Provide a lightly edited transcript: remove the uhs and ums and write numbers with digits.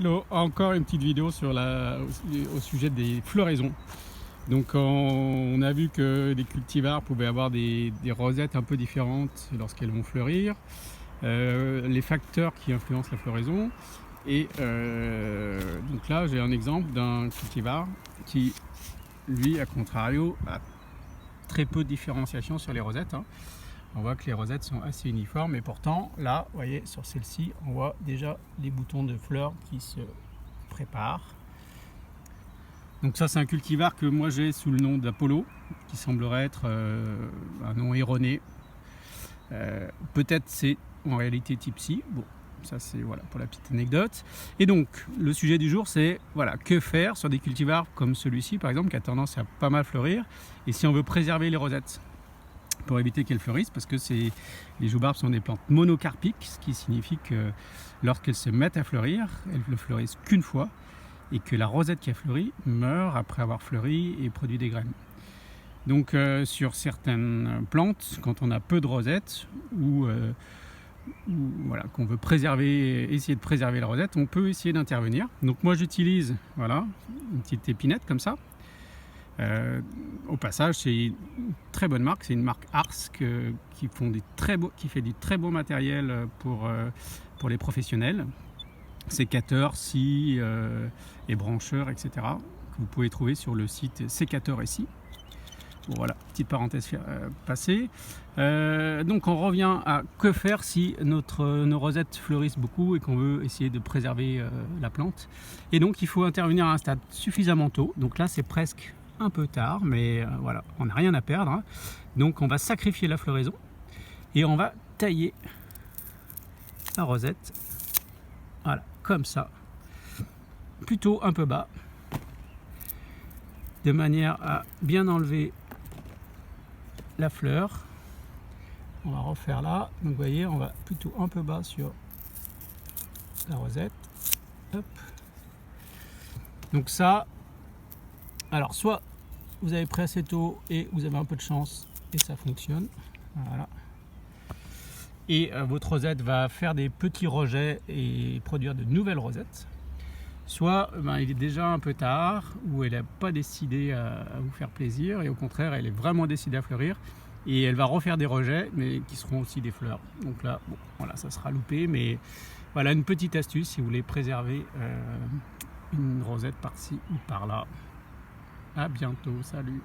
Hello, encore une petite vidéo sur au sujet des floraisons. Donc on a vu que des cultivars pouvaient avoir des rosettes un peu différentes lorsqu'elles vont fleurir, les facteurs qui influencent la floraison. Et donc là j'ai un exemple d'un cultivar qui, lui, à contrario, a très peu de différenciation sur les rosettes, hein. On voit que les rosettes sont assez uniformes, et pourtant là, vous voyez, sur celle-ci, on voit déjà les boutons de fleurs qui se préparent. Donc ça, c'est un cultivar que moi j'ai sous le nom d'Apollo, qui semblerait être un nom erroné. Peut-être c'est en réalité Tipsy. Bon, ça c'est voilà pour la petite anecdote. Et donc le sujet du jour, c'est voilà, que faire sur des cultivars comme celui-ci par exemple, qui a tendance à pas mal fleurir, et si on veut préserver les rosettes pour éviter qu'elles fleurissent, parce que les joubarbes sont des plantes monocarpiques, ce qui signifie que lorsqu'elles se mettent à fleurir, elles ne fleurissent qu'une fois, et que la rosette qui a fleuri meurt après avoir fleuri et produit des graines. Donc sur certaines plantes, quand on a peu de rosettes, ou voilà, qu'on veut essayer de préserver la rosette, on peut essayer d'intervenir. Donc moi j'utilise voilà, une petite épinette comme ça. Au passage, c'est une très bonne marque, c'est une marque Ars qui fait du très beau matériel pour les professionnels, sécateurs, scies et brancheurs, etc., que vous pouvez trouver sur le site Sécateur SI. Bon, voilà, petite parenthèse passée. Donc on revient à que faire si nos rosettes fleurissent beaucoup et qu'on veut essayer de préserver la plante. Et donc il faut intervenir à un stade suffisamment tôt. Donc là c'est presque un peu tard, mais voilà, on n'a rien à perdre, hein. Donc on va sacrifier la floraison et on va tailler la rosette, voilà, comme ça, plutôt un peu bas, de manière à bien enlever la fleur. On va refaire là, donc vous voyez, on va plutôt un peu bas sur la rosette. Hop. Donc ça, alors soit vous avez pris assez tôt et vous avez un peu de chance et ça fonctionne, voilà, et votre rosette va faire des petits rejets et produire de nouvelles rosettes. Soit il est déjà un peu tard, ou elle n'a pas décidé à vous faire plaisir, et au contraire elle est vraiment décidée à fleurir et elle va refaire des rejets mais qui seront aussi des fleurs. Donc là, bon, voilà, ça sera loupé, mais voilà une petite astuce si vous voulez préserver une rosette par-ci ou par-là. À bientôt, salut.